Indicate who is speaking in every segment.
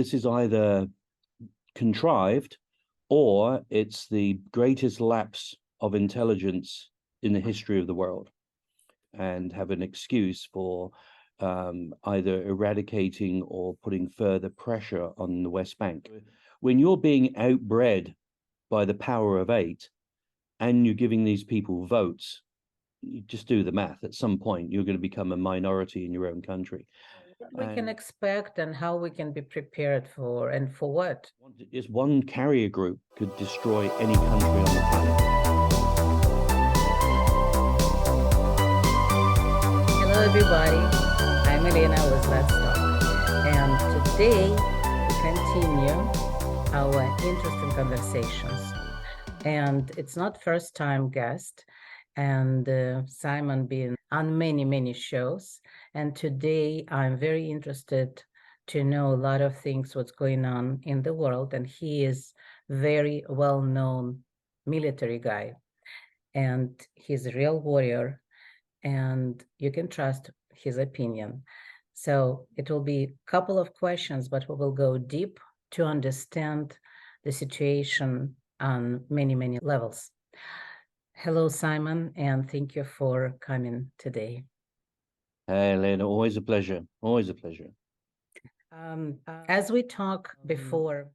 Speaker 1: This is either contrived or it's the greatest lapse of intelligence in the history of the world, and have an excuse for either eradicating or putting further pressure on the West Bank. When you're being outbred by the power of 8 and you're giving these people votes, you just do the math. At some point, you're going to become a minority in your own country.
Speaker 2: What we can expect and how we can be prepared for, and for what?
Speaker 1: Is one carrier group could destroy any country on the planet.
Speaker 2: Hello, everybody. I'm Elena with Let's Talk. And today we continue our interesting conversations. And it's not first time guest, and Simon been on many shows. And today I'm very interested to know a lot of things, what's going on in the world. And he is very well-known military guy, and he's a real warrior, and you can trust his opinion. So it will be a couple of questions, but we will go deep to understand the situation on many levels. Hello, Simon, and thank you for coming today.
Speaker 1: Hey, Elena, always a pleasure. Always a pleasure.
Speaker 2: As we talk before,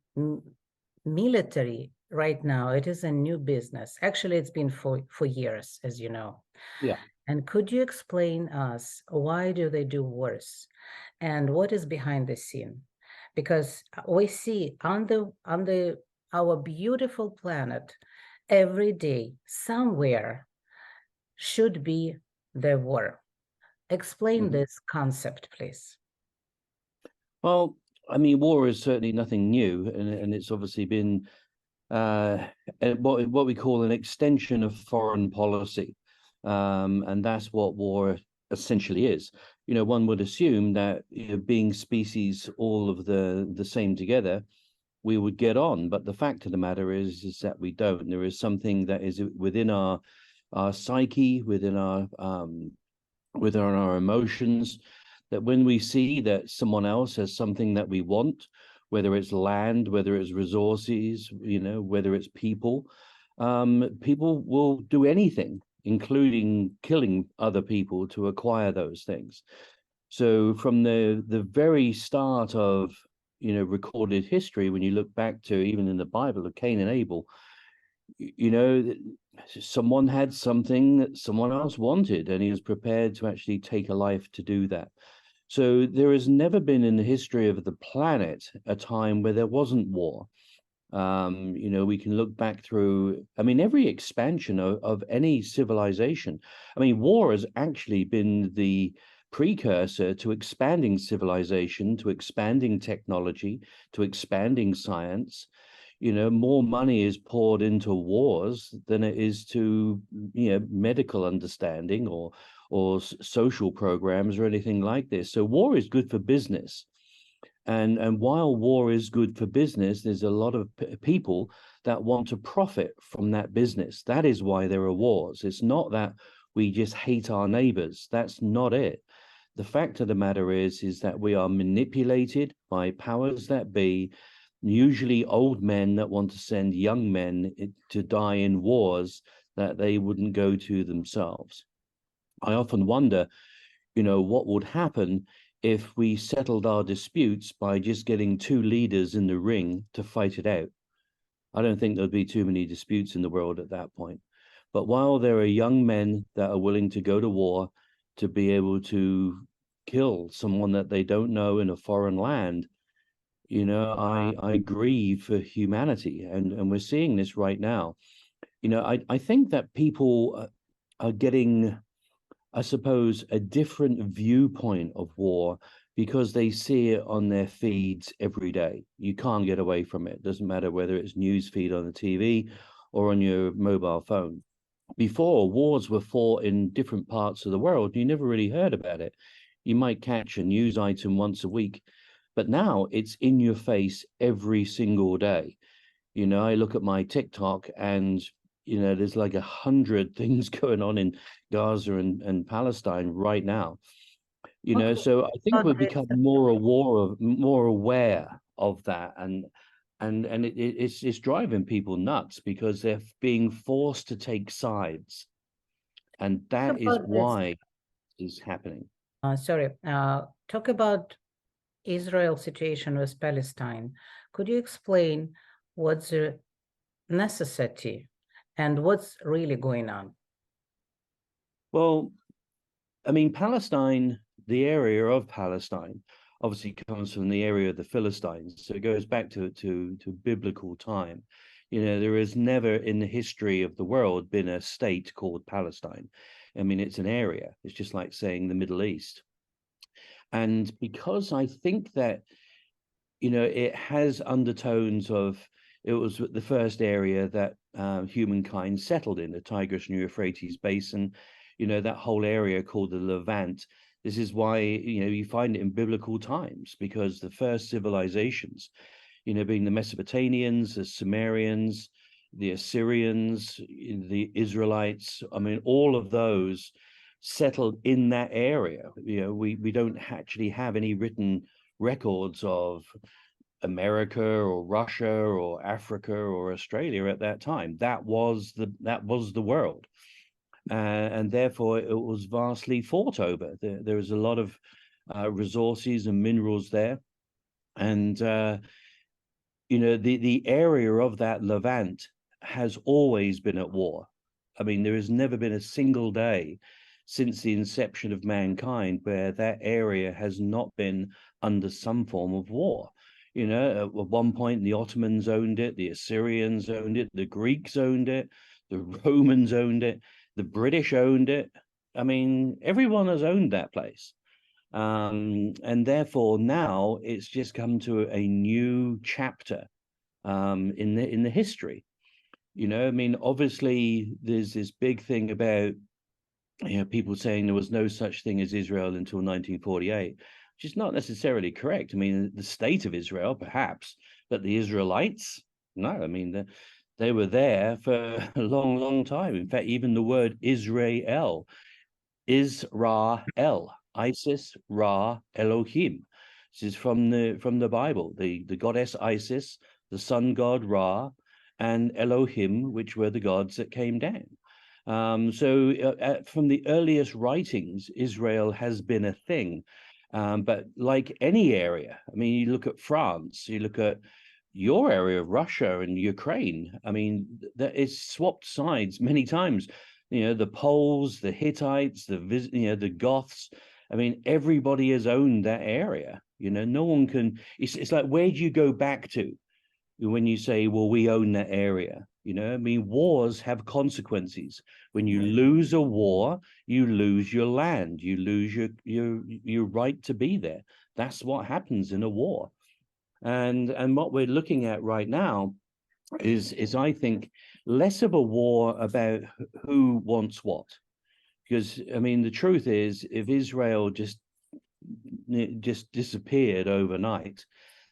Speaker 2: military right now, it is a new business. Actually, it's been for years, as you know.
Speaker 1: Yeah.
Speaker 2: And could you explain us why do they do wars, and what is behind the scene? Because we see on our beautiful planet, every day somewhere should be the war. Explain this concept, please.
Speaker 1: Well, I mean, war is certainly nothing new, and it's obviously been what we call an extension of foreign policy, and that's what war essentially is. You know, one would assume that, you know, being species all of the same together, we would get on, but the fact of the matter is that we don't. There is something that is within our psyche, within our emotions, that when we see that someone else has something that we want, whether it's land, whether it's resources, you know, whether it's people, people will do anything, including killing other people, to acquire those things. So from the very start of, you know, recorded history, when you look back to even in the Bible of Cain and Abel, you know, someone had something that someone else wanted, and he was prepared to actually take a life to do that. So there has never been in the history of the planet a time where there wasn't war. You know, we can look back through, I mean, every expansion of any civilization. I mean, war has actually been the precursor to expanding civilization, to expanding technology, to expanding science. You know, more money is poured into wars than it is to, you know, medical understanding or social programs or anything like this. So war is good for business. And while war is good for business, there's a lot of people that want to profit from that business. That is why there are wars. It's not that we just hate our neighbors. That's not it. The fact of the matter is that we are manipulated by powers that be, usually old men that want to send young men to die in wars that they wouldn't go to themselves. I often wonder, you know, what would happen if we settled our disputes by just getting two leaders in the ring to fight it out. I don't think there'd be too many disputes in the world at that point. But while there are young men that are willing to go to war to be able to kill someone that they don't know in a foreign land, you know, I grieve for humanity, and we're seeing this right now. You know, I think that people are getting, I suppose, a different viewpoint of war because they see it on their feeds every day. You can't get away from it. Doesn't matter whether it's news feed on the TV or on your mobile phone. Before, wars were fought in different parts of the world. You never really heard about it. You might catch a news item once a week, but now it's in your face every single day. You know, I look at my TikTok and, you know, there's like 100 things going on in Gaza and Palestine right now. You know, so I think we've become more aware of that, and it's driving people nuts because they're being forced to take sides, and that is why it's happening.
Speaker 2: Talk about Israel situation with Palestine. Could you explain what's the necessity and what's really going on?
Speaker 1: Well, I mean, Palestine, the area of Palestine, obviously comes from the area of the Philistines, so it goes back to biblical time. You know, there has never in the history of the world been a state called Palestine. I mean, it's an area. It's just like saying the Middle East. And because I think that, you know, it has undertones of, it was the first area that humankind settled in, the Tigris and Euphrates basin, you know, that whole area called the Levant. This is why, you know, you find it in biblical times, because the first civilizations, you know, being the Mesopotamians, the Sumerians, the Assyrians, the Israelites, I mean, all of those settled in that area. You know, we don't actually have any written records of America or Russia or Africa or Australia at that time. That was the world. And therefore it was vastly fought over. There was a lot of resources and minerals there. And, you know, the area of that Levant has always been at war. I mean, there has never been a single day since the inception of mankind where that area has not been under some form of war. You know, at one point, the Ottomans owned it, the Assyrians owned it, the Greeks owned it, the Romans owned it, the British owned it. I mean, everyone has owned that place. And therefore, now it's just come to a new chapter in the history. You know, I mean, obviously, there's this big thing about, you know, people saying there was no such thing as Israel until 1948, which is not necessarily correct. I mean, the state of Israel, perhaps, but the Israelites, no. I mean, they were there for a long, long time. In fact, even the word Israel, Israel, Isis, Ra, Elohim. This is from the Bible. The goddess Isis, the sun god Ra, and Elohim, which were the gods that came down. So from the earliest writings, Israel has been a thing. But like any area, I mean, you look at France, you look at your area of Russia and Ukraine. I mean, it's swapped sides many times. You know, the Poles, the Hittites, the Goths. I mean, everybody has owned that area. You know, no one can. It's like, where do you go back to when you say, well, we own that area? You know, I mean, wars have consequences. When you lose a war, you lose your land, you lose your right to be there. That's what happens in a war. And what we're looking at right now is I think less of a war about who wants what. Because I mean, the truth is, if Israel just disappeared overnight,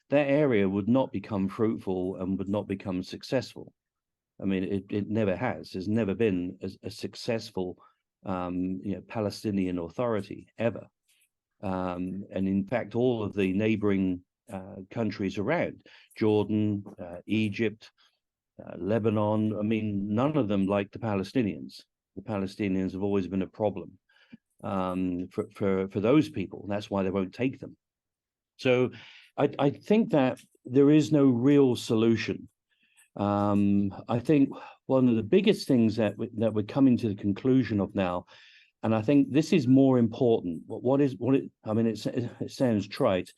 Speaker 1: that area would not become fruitful and would not become successful. I mean, it never has. There's never been a successful, you know, Palestinian authority ever. And in fact, all of the neighboring countries around, Jordan, Egypt, Lebanon, I mean, none of them like the Palestinians. The Palestinians have always been a problem for those people. That's why they won't take them. So I think that there is no real solution. I think one of the biggest things that we're coming to the conclusion of now, and I think this is more important. I mean, it sounds trite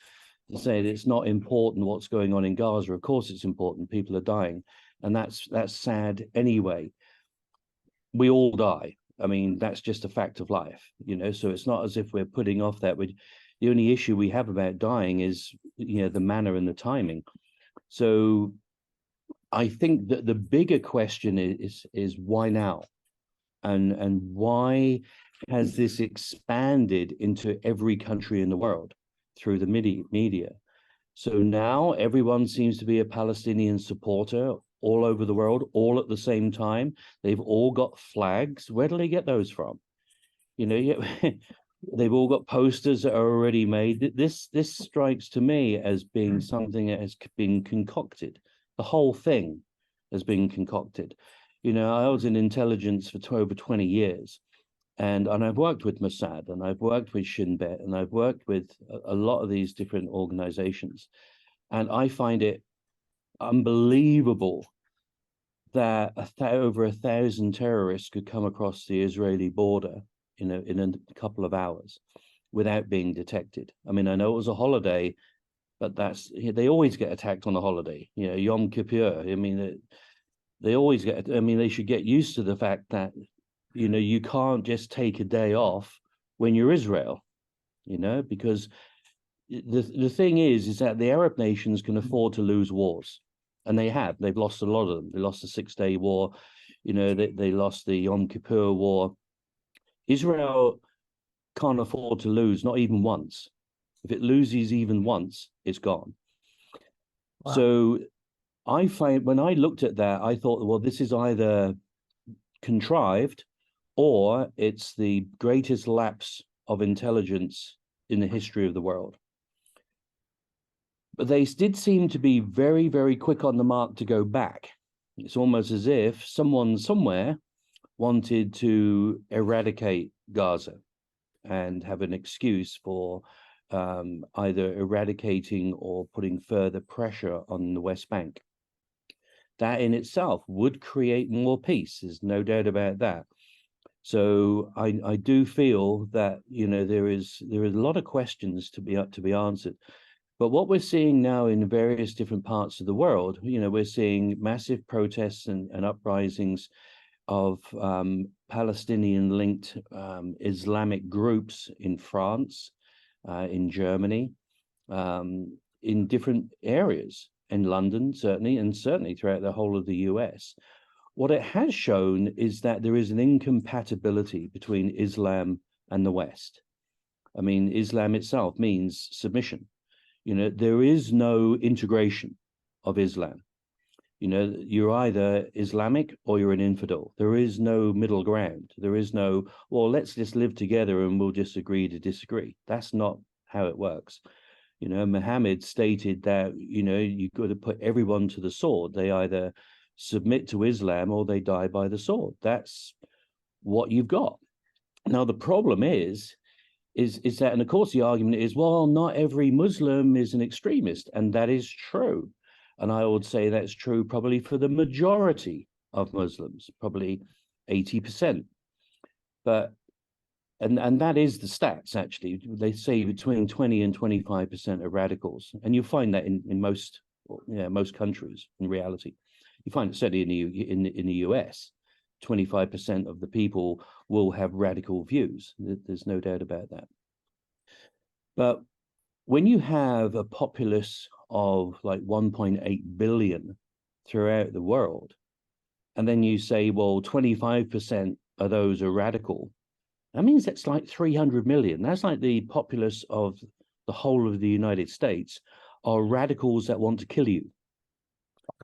Speaker 1: to say that it's not important what's going on in Gaza. Of course, it's important. People are dying, and that's sad anyway. We all die. I mean, that's just a fact of life, you know. So it's not as if we're putting off that. The only issue we have about dying is, you know, the manner and the timing. So I think that the bigger question is why now, and why has this expanded into every country in the world through the media? So now everyone seems to be a Palestinian supporter all over the world, all at the same time. They've all got flags. Where do they get those from? You know, They've all got posters that are already made. This strikes to me as being something that has been concocted. The whole thing has been concocted. You know, I was in intelligence for over 20 years, and I've worked with Mossad, and I've worked with Shin Bet, and I've worked with a lot of these different organizations, and I find it unbelievable that over 1,000 terrorists could come across the Israeli border in a couple of hours without being detected. I mean, I know it was a holiday, but they always get attacked on a holiday. You know, Yom Kippur. I mean, they always get. I mean, they should get used to the fact that, you know, you can't just take a day off when you're Israel. You know, because the thing is that the Arab nations can afford to lose wars. And they have. They've lost a lot of them. They lost the 6-Day War. You know, they lost the Yom Kippur War. Israel can't afford to lose, not even once. If it loses even once, it's gone. Wow. So I find, when I looked at that, I thought, well, this is either contrived or it's the greatest lapse of intelligence in the history of the world. But they did seem to be very, very quick on the mark to go back. It's almost as if someone somewhere wanted to eradicate Gaza and have an excuse for either eradicating or putting further pressure on the West Bank. That in itself would create more peace. There's no doubt about that. So I do feel that, you know, there is a lot of questions to be answered. But what we're seeing now in various different parts of the world, you know, we're seeing massive protests and uprisings of Palestinian-linked Islamic groups in France, in Germany, in different areas, in London, certainly, and certainly throughout the whole of the US. What it has shown is that there is an incompatibility between Islam and the West. I mean, Islam itself means submission. You know, there is no integration of Islam. You know, you're either Islamic or you're an infidel. There is no middle ground. There is no, well, let's just live together and we'll just agree to disagree. That's not how it works. You know, Muhammad stated that, you know, you've got to put everyone to the sword. They either submit to Islam or they die by the sword. That's what you've got. Now, the problem is that, and of course the argument is, well, not every Muslim is an extremist, and that is true. And I would say that's true probably for the majority of Muslims, probably 80%. But, and that is the stats, actually. They say between 20 and 25% are radicals. And you find that in most countries, in reality. You find it certainly in the US. 25% of the people will have radical views. There's no doubt about that. But when you have a populace of like 1.8 billion throughout the world, and then you say, well, 25% of those are radical, that means that's like 300 million. That's like the populace of the whole of the United States are radicals that want to kill you.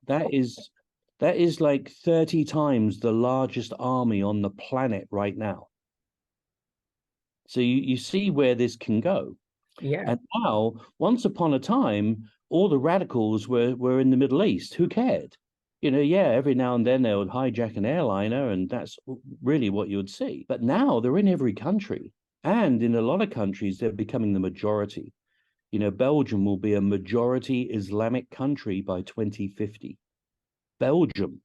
Speaker 1: That is like 30 times the largest army on the planet right now. So you see where this can go.
Speaker 2: Yeah.
Speaker 1: And now, once upon a time, all the radicals were in the Middle East. Who cared? You know, yeah, every now and then they would hijack an airliner, and that's really what you would see. But now they're in every country. And in a lot of countries, they're becoming the majority. You know, Belgium will be a majority Islamic country by 2050. Belgium.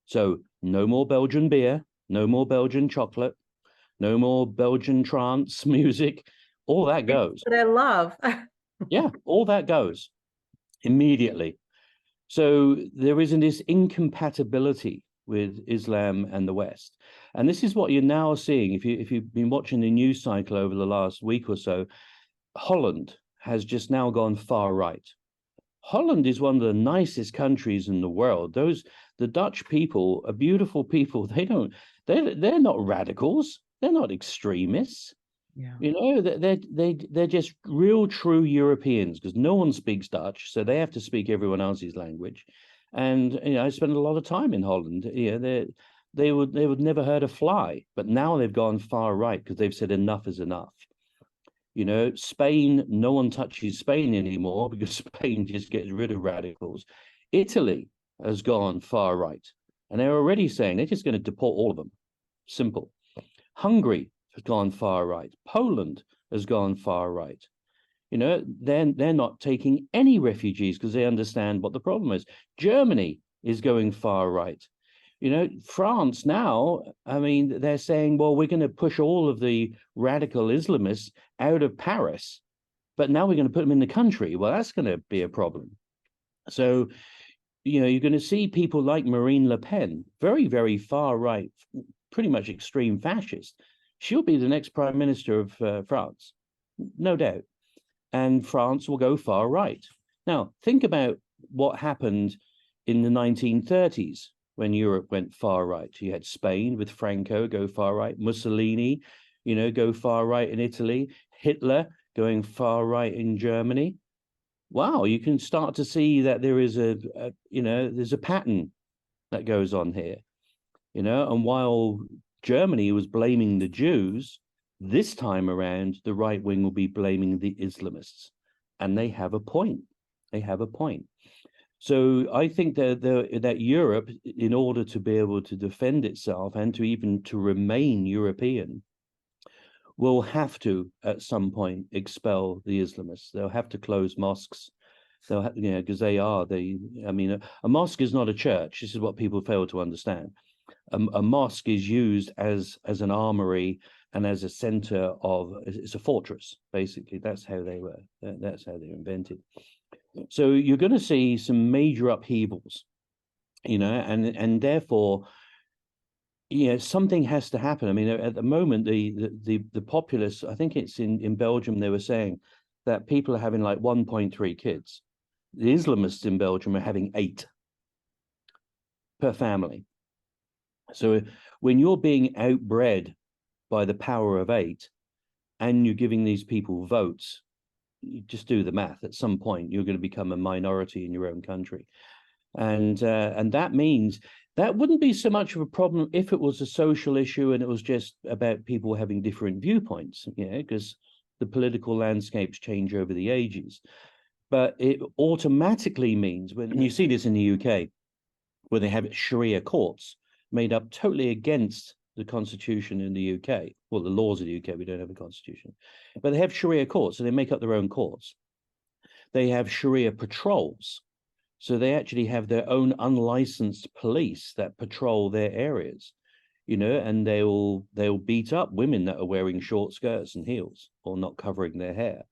Speaker 1: So no more Belgian beer, no more Belgian chocolate, no more Belgian trance music. All that goes.
Speaker 2: That I love.
Speaker 1: Yeah, all that goes immediately. So there isn't this incompatibility with Islam and the West. And this is what you're now seeing. If you've been watching the news cycle over the last week or so, Holland has just now gone far right. Holland is one of the nicest countries in the world. The Dutch people are beautiful people. They're not radicals. They're not extremists.
Speaker 2: Yeah.
Speaker 1: You know, they're just real true Europeans, because no one speaks Dutch, so they have to speak everyone else's language. And you know, I spent a lot of time in Holland. You know, they would never hurt a fly. But now they've gone far right because they've said enough is enough. You know, Spain, no one touches Spain anymore because Spain just gets rid of radicals. Italy has gone far right, and they're already saying they're just going to deport all of them. Simple. Hungary has gone far right. Poland has gone far right. You know, they're not taking any refugees because they understand what the problem is. Germany is going far right. You know, France now, I mean, they're saying, well, we're going to push all of the radical Islamists out of Paris, but now we're going to put them in the country. Well, that's going to be a problem. So, you know, you're going to see people like Marine Le Pen, very, very far right, pretty much extreme fascist. She'll be the next prime minister of France, no doubt. And France will go far right. Now, think about what happened in the 1930s when Europe went far right. You had Spain with Franco go far right, Mussolini, you know, go far right in Italy, Hitler going far right in Germany. Wow, you can start to see that there is there's a pattern that goes on here, you know, and while Germany was blaming the Jews, this time around, the right wing will be blaming the Islamists, and they have a point. They have a point. So I think that Europe, in order to be able to defend itself and to remain European, will have to at some point expel the Islamists. They'll have to close mosques. They'll have, you know, because I mean, a mosque is not a church. This is what people fail to understand. A mosque is used as an armory and as a center of, it's a fortress, basically. That's how they were. That's how they were invented. So you're going to see some major upheavals, you know, and therefore, you know, something has to happen. I mean, at the moment, the populace, I think it's in Belgium, they were saying that people are having like 1.3 kids. The Islamists in Belgium are having 8 per family. So when you're being outbred by the power of 8 and you're giving these people votes, you just do the math. At some point, you're going to become a minority in your own country. And that means that wouldn't be so much of a problem if it was a social issue and it was just about people having different viewpoints, you know, because the political landscapes change over the ages. But it automatically means, when you see this in the UK, where they have Sharia courts made up totally against the constitution in the UK, well, the laws of the UK, we don't have a constitution, but they have Sharia courts, so they make up their own courts. They have Sharia patrols, so they actually have their own unlicensed police that patrol their areas, you know, and they'll beat up women that are wearing short skirts and heels or not covering their hair.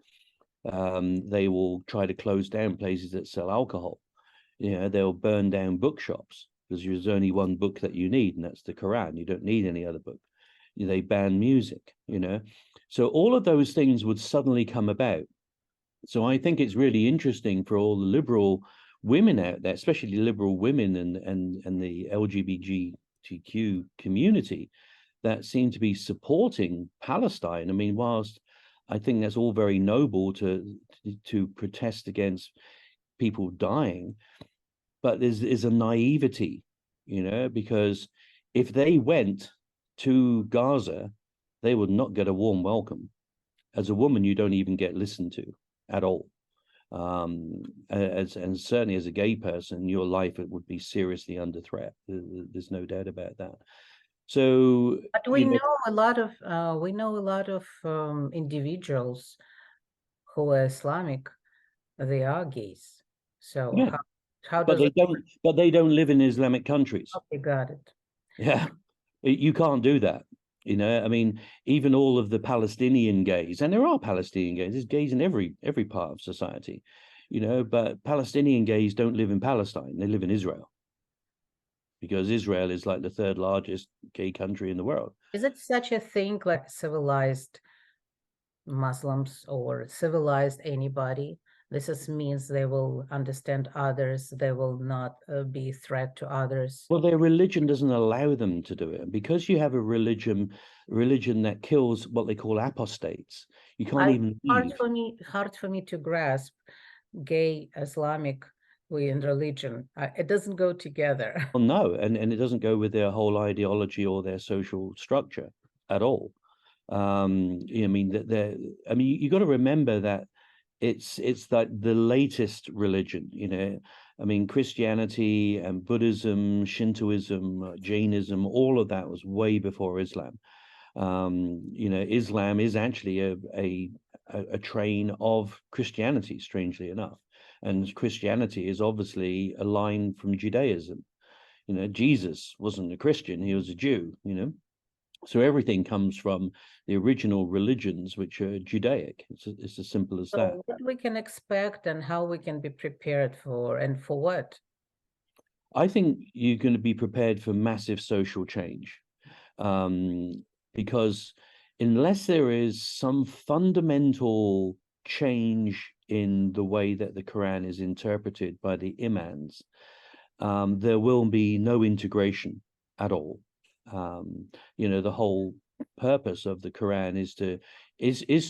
Speaker 1: They will try to close down places that sell alcohol. You know, they'll burn down bookshops because there's only one book that you need, and that's the Quran. You don't need any other book. They ban music, you know. So all of those things would suddenly come about. So I think it's really interesting for all the liberal women out there, especially liberal women and the LGBTQ community that seem to be supporting Palestine. I mean, whilst I think that's all very noble to protest against people dying, but there's a naivety, you know, because if they went to Gaza, they would not get a warm welcome. As a woman, you don't even get listened to at all. And certainly as a gay person, your life would be seriously under threat. There's no doubt about that. So,
Speaker 2: but we know a lot of individuals who are Islamic. They are gays. So
Speaker 1: yeah,
Speaker 2: how
Speaker 1: but
Speaker 2: does
Speaker 1: they don't live in Islamic countries.
Speaker 2: Okay, got it.
Speaker 1: Yeah, you can't do that. You know, I mean, even all of the Palestinian gays, and there are Palestinian gays, there's gays in every part of society, you know, but Palestinian gays don't live in Palestine, they live in Israel. Because Israel is like the 3rd largest gay country in the world.
Speaker 2: Is it such a thing like civilized Muslims or civilized anybody? This means they will understand others, they will not be a threat to others.
Speaker 1: Well, their religion doesn't allow them to do it. And because you have a religion that kills what they call apostates, you can't even leave.
Speaker 2: Hard for me to grasp gay Islamic we in religion. It doesn't go together.
Speaker 1: Well, no, and it doesn't go with their whole ideology or their social structure at all. I mean, you got to remember that it's like the latest religion, you know. I mean, Christianity and Buddhism, Shintoism, Jainism, all of that was way before Islam. You know, Islam is actually a train of Christianity, strangely enough. And Christianity is obviously a line from Judaism. You know, Jesus wasn't a Christian, he was a Jew, you know. So everything comes from the original religions, which are Judaic. It's as simple as that.
Speaker 2: So what we can expect and how we can be prepared for, and for what?
Speaker 1: I think you're going to be prepared for massive social change, because unless there is some fundamental change in the way that the Quran is interpreted by the imams, there will be no integration at all. You know, the whole purpose of the Quran is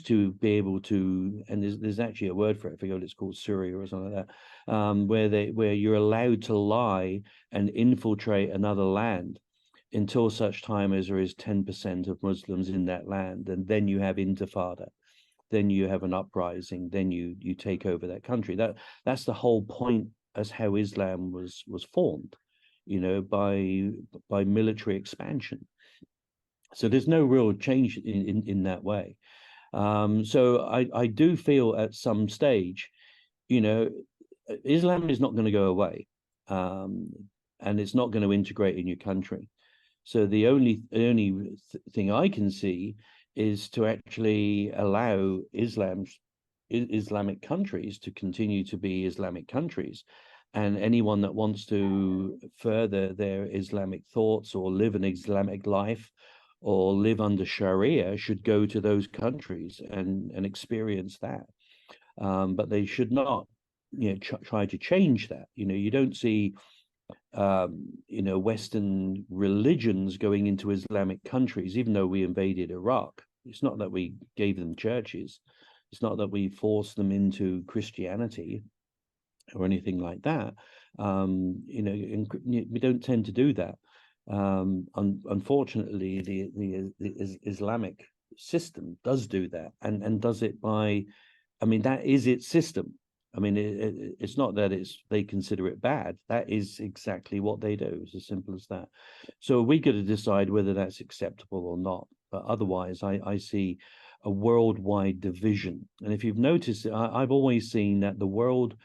Speaker 1: to be able to, and there's actually a word for it, I forget what it's called, Surya or something like that, where you're allowed to lie and infiltrate another land until such time as there is 10% of Muslims in that land, and then you have intifada, then you have an uprising, then you take over that country. That's the whole point as how Islam was formed, you know, by military expansion. So there's no real change in that way. So I do feel at some stage, you know, Islam is not going to go away, and it's not going to integrate in your country. So the only thing I can see is to actually allow Islamic countries to continue to be Islamic countries. And anyone that wants to further their Islamic thoughts or live an Islamic life or live under Sharia should go to those countries and experience that. But they should not, you know, try to change that. You know, you don't see, you know, Western religions going into Islamic countries, even though we invaded Iraq. It's not that we gave them churches. It's not that we forced them into Christianity or anything like that. You know, we don't tend to do that. Unfortunately, the Islamic system does do that, and does it by, I mean, that is its system. I mean, it's not that they consider it bad. That is exactly what they do. It's as simple as that. So we got to decide whether that's acceptable or not. But otherwise, I see a worldwide division. And if you've noticed, I've always seen that the world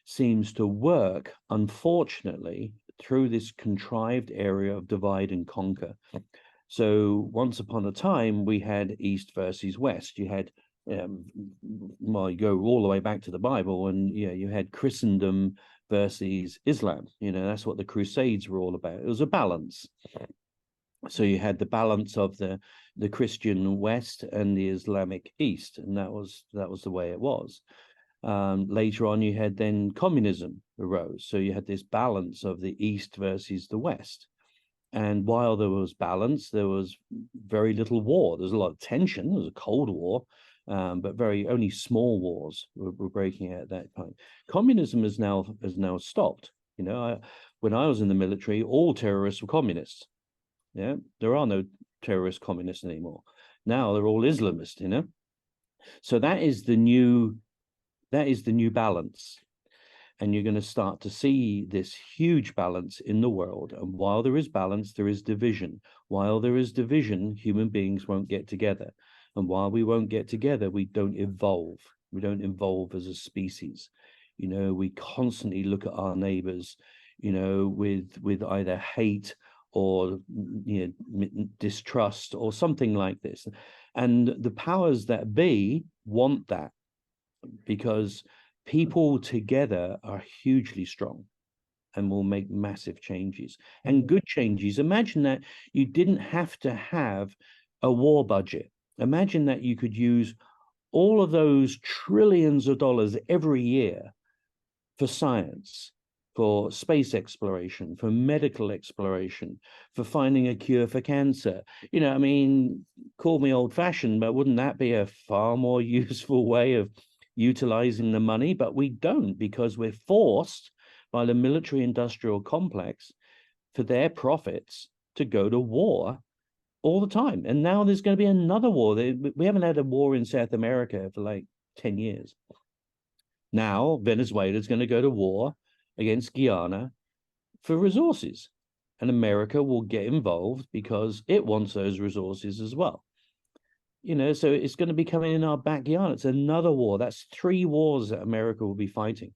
Speaker 1: seems to work, unfortunately, through this contrived area of divide and conquer. So once upon a time, we had East versus West. You had, well, you go all the way back to the Bible, and you had Christendom versus Islam. You know, that's what the Crusades were all about. It was a balance. So you had the balance of the Christian West and the Islamic East, and that was the way it was. Later on, you had then communism arose. So you had this balance of the East versus the West. And while there was balance, there was very little war. There's a lot of tension. There was a Cold War, but only small wars were breaking out at that point. Communism has now stopped. You know, when I was in the military, all terrorists were communists. Yeah, there are no terrorist communists anymore. Now they're all Islamists. You know, so that is the new balance. And you're going to start to see this huge balance in the world. And while there is balance, there is division. While there is division, human beings won't get together. And while we won't get together, we don't evolve. We don't evolve as a species. You know, we constantly look at our neighbors, you know, with either hate or, you know, distrust or something like this. And the powers that be want that, because people together are hugely strong and will make massive changes and good changes. Imagine that you didn't have to have a war budget. Imagine that you could use all of those trillions of dollars every year for science, for space exploration, for medical exploration, for finding a cure for cancer. You know, I mean, call me old-fashioned, but wouldn't that be a far more useful way of utilizing the money? But we don't, because we're forced by the military industrial complex for their profits to go to war all the time. And now there's going to be another war. We haven't had a war in South America for like 10 years. Now Venezuela is going to go to war against Guyana for resources. And America will get involved because it wants those resources as well. So it's going to be coming in our backyard. It's another war. That's 3 wars that America will be fighting.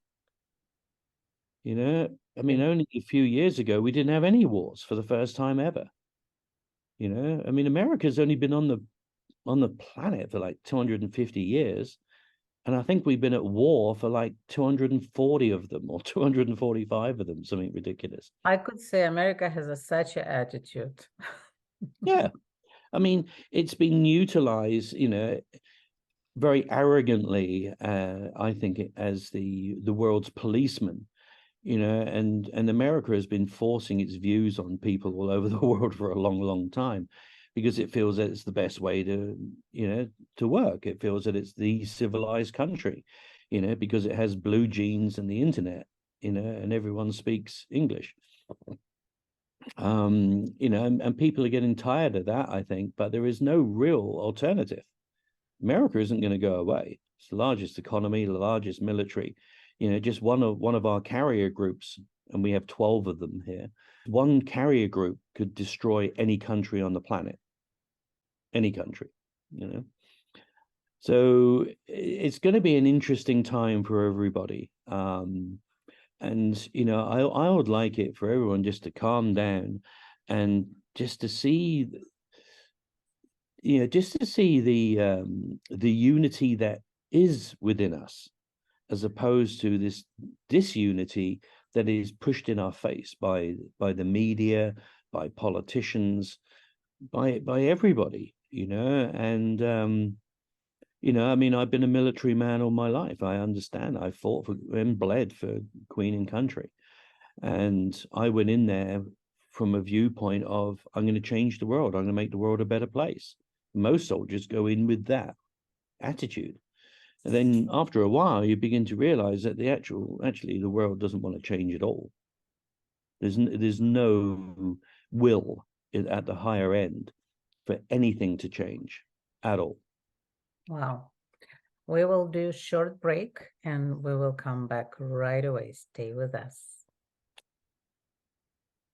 Speaker 1: I mean, only a few years ago, we didn't have any wars for the first time ever. I mean, America's only been on the planet for like 250 years. And I think we've been at war for like 240 of them or 245 of them, something ridiculous.
Speaker 2: I could say America has such an attitude.
Speaker 1: Yeah. I mean, it's been utilized, very arrogantly, I think, as the world's policeman, and America has been forcing its views on people all over the world for a long, long time, because it feels that it's the best way to work. It feels that it's the civilized country, because it has blue jeans and the internet, and everyone speaks English. And people are getting tired of that, I think, but there is no real alternative. America isn't going to go away. It's the largest economy, the largest military. Just one of our carrier groups, and we have 12 of them here. One carrier group could destroy any country on the planet. Any country, So it's going to be an interesting time for everybody. And I would like it for everyone just to calm down and just to see, the unity that is within us, as opposed to this disunity that is pushed in our face by the media, by politicians, by everybody, and I mean, I've been a military man all my life. I understand. I fought for and bled for Queen and country, and I went in there from a viewpoint of, I'm going to change the world. I'm going to make the world a better place. Most soldiers go in with that attitude. And then after a while, you begin to realize that actually the world doesn't want to change at all. There's no will at the higher end for anything to change at all.
Speaker 2: Wow. We will do a short break and we will come back right away. Stay with us.